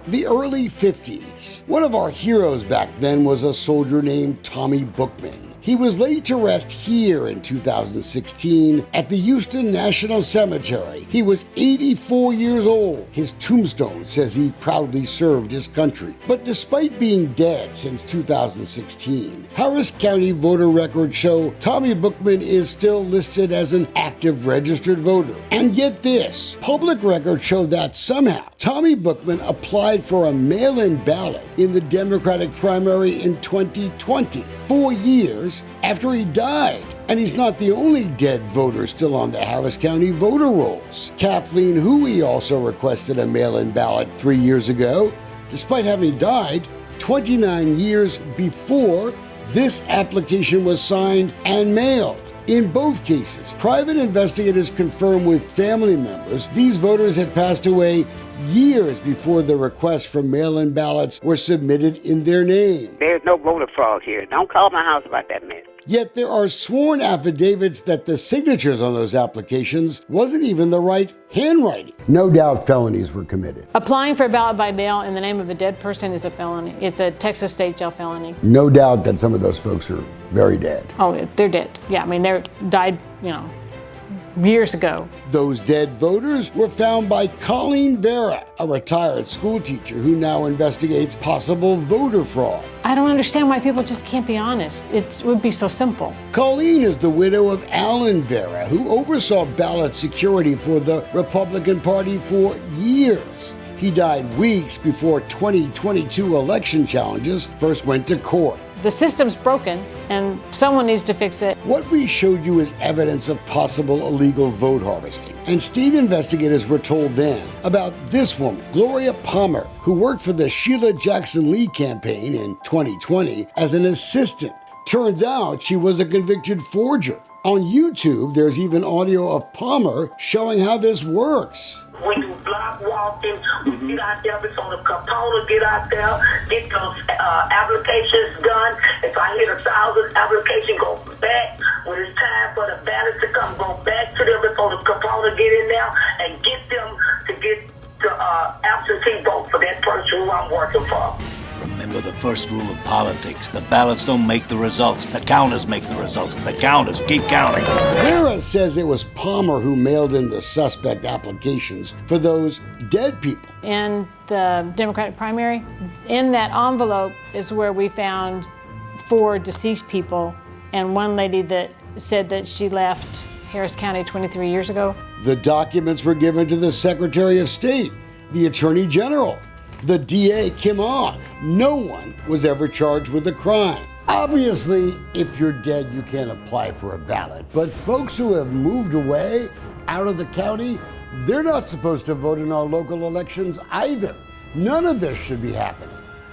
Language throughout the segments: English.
The early 50s. One of our heroes back then was a soldier named Tommy Bookman. He was laid to rest here in 2016 at the Houston National Cemetery. He was 84 years old. His tombstone says he proudly served his country. But despite being dead since 2016, Harris County voter records show Tommy Bookman is still listed as an active registered voter. And get this, public records show that somehow Tommy Bookman applied for a mail-in ballot in the Democratic primary in 2020, 4 years after he died. And he's not the only dead voter still on the Harris County voter rolls. Kathleen Huey also requested a mail-in ballot 3 years ago, despite having died 29 years before this application was signed and mailed. In both cases, private investigators confirmed with family members these voters had passed away years before the requests for mail-in ballots were submitted in their name. There's no voter fraud here. Don't call my house about that mess. Yet there are sworn affidavits that the signatures on those applications wasn't even the right handwriting. No doubt felonies were committed. Applying for a ballot by mail in the name of a dead person is a felony. It's a Texas state jail felony. No doubt that some of those folks are very dead. Oh, they're dead. Yeah, I mean, they died, years ago. Those dead voters were found by Colleen Vera, a retired school teacher who now investigates possible voter fraud. I don't understand why people just can't be honest. It would be so simple. Colleen is the widow of Alan Vera, who oversaw ballot security for the Republican Party for years. He died weeks before 2022 election challenges first went to court. The system's broken, and someone needs to fix it. What we showed you is evidence of possible illegal vote harvesting. And state investigators were told then about this woman, Gloria Palmer, who worked for the Sheila Jackson Lee campaign in 2020 as an assistant. Turns out she was a convicted forger. On YouTube, there's even audio of Palmer showing how this works. When you block walking, we get out there, it's on the component, get out there, get those applications done. If I hit 1,000 applications, go back. When it's time for the ballot to come, go back to them before the component get in there and get them to get the absentee vote for that person who I'm working for. Remember the first rule of politics. The ballots don't make the results. The counters make the results. The counters keep counting. Vera says it was Palmer who mailed in the suspect applications for those dead people. In the Democratic primary, in that envelope is where we found 4 deceased people and one lady that said that she left Harris County 23 years ago. The documents were given to the Secretary of State, the Attorney General, the DA, Kim Ah. No one was ever charged with a crime. Obviously, if you're dead, you can't apply for a ballot. But folks who have moved away out of the county, they're not supposed to vote in our local elections either. None of this should be happening.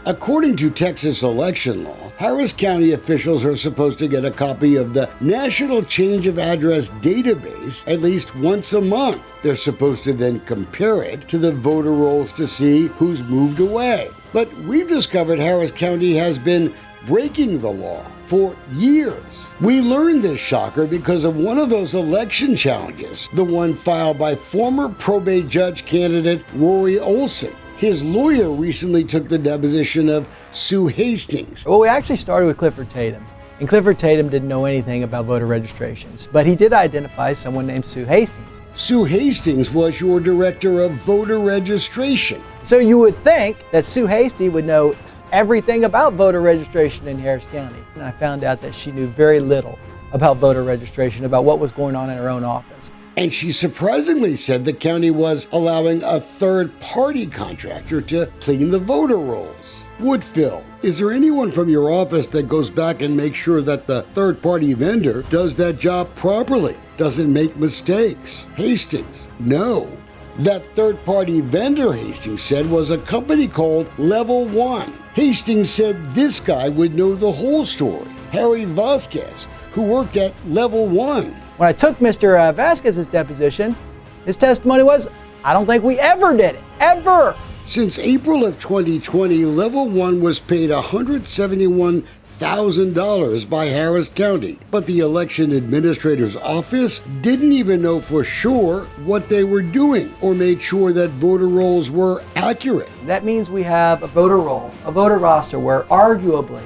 According to Texas election law, Harris County officials are supposed to get a copy of the National Change of Address database at least once a month. They're supposed to then compare it to the voter rolls to see who's moved away. But we've discovered Harris County has been breaking the law for years. We learned this shocker because of one of those election challenges, the one filed by former probate judge candidate Rory Olson. His lawyer recently took the deposition of Sue Hastings. Well, we actually started with Clifford Tatum. And Clifford Tatum didn't know anything about voter registrations, but he did identify someone named Sue Hastings. Sue Hastings was your director of voter registration. So you would think that Sue Hastings would know everything about voter registration in Harris County. And I found out that she knew very little about voter registration, about what was going on in her own office. And she surprisingly said the county was allowing a third-party contractor to clean the voter rolls. Woodfill, is there anyone from your office that goes back and makes sure that the third-party vendor does that job properly, doesn't make mistakes? Hastings, no. That third-party vendor, Hastings said, was a company called Level 1. Hastings said this guy would know the whole story, Harry Vasquez, who worked at Level 1. When I took Mr. Vasquez's deposition, his testimony was, I don't think we ever did it, ever. Since April of 2020, Level 1 was paid $171,000 by Harris County, but the election administrator's office didn't even know for sure what they were doing or made sure that voter rolls were accurate. accurate. That means we have a voter roll, a voter roster where arguably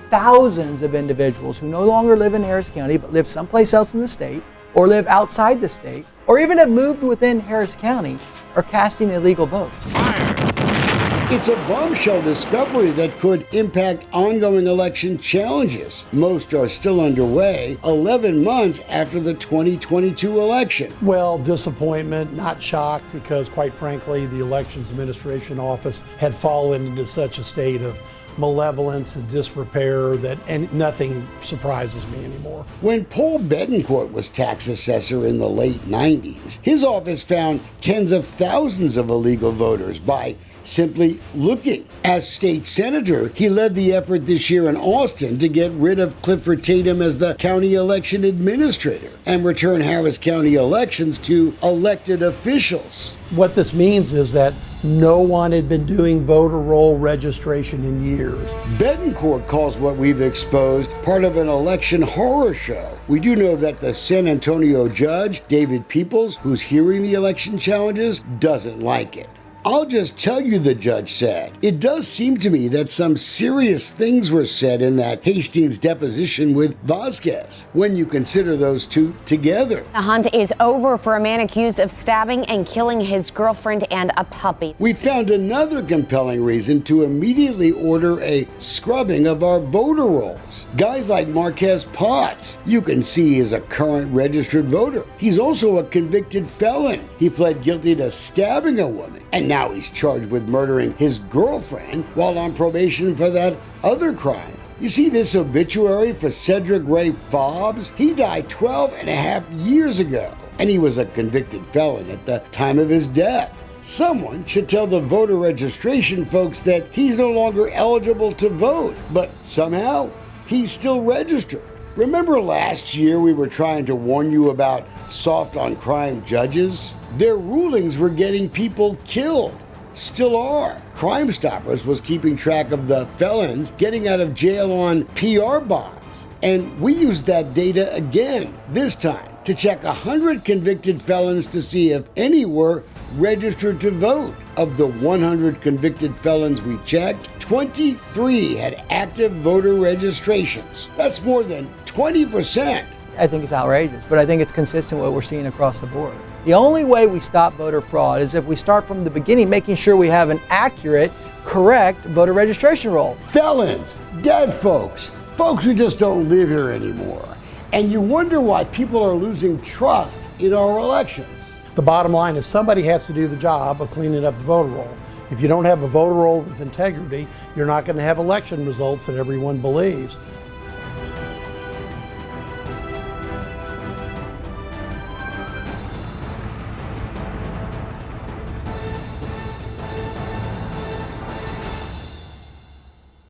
thousands of individuals who no longer live in Harris County but live someplace else in the state, or live outside the state, or even have moved within Harris County, are casting illegal votes. It's a bombshell discovery that could impact ongoing election challenges. Most are still underway 11 months after the 2022 election. Well, disappointment, not shock, because quite frankly, the Elections Administration office had fallen into such a state of malevolence and disrepair and nothing surprises me anymore. When Paul Betancourt was tax assessor in the late 90s, his office found tens of thousands of illegal voters by simply looking. As state senator, he led the effort this year in Austin to get rid of Clifford Tatum as the county election administrator and return Harris County elections to elected officials. What this means is that no one had been doing voter roll registration in years. Betancourt calls what we've exposed part of an election horror show. We do know that the San Antonio judge, David Peoples, who's hearing the election challenges, doesn't like it. I'll just tell you, the judge said, it does seem to me that some serious things were said in that Hastings deposition with Vasquez when you consider those two together. The hunt is over for a man accused of stabbing and killing his girlfriend and a puppy. We found another compelling reason to immediately order a scrubbing of our voter rolls. Guys like Marquez Potts, you can see, is a current registered voter. He's also a convicted felon. He pled guilty to stabbing a woman, and now he's charged with murdering his girlfriend while on probation for that other crime. You see this obituary for Cedric Ray Fobbs? He died 12 and a half years ago, and he was a convicted felon at the time of his death. Someone should tell the voter registration folks that he's no longer eligible to vote, but somehow he's still registered. Remember last year we were trying to warn you about soft on crime judges? Their rulings were getting people killed. Still are. Crime Stoppers was keeping track of the felons getting out of jail on PR bonds. And we used that data again, this time, to check 100 convicted felons to see if any were registered to vote. Of the 100 convicted felons we checked, 23 had active voter registrations. That's more than 20%. I think it's outrageous, but I think it's consistent with what we're seeing across the board. The only way we stop voter fraud is if we start from the beginning, making sure we have an accurate, correct voter registration roll. Felons, dead folks, folks who just don't live here anymore. And you wonder why people are losing trust in our elections. The bottom line is somebody has to do the job of cleaning up the voter roll. If you don't have a voter roll with integrity, you're not going to have election results that everyone believes.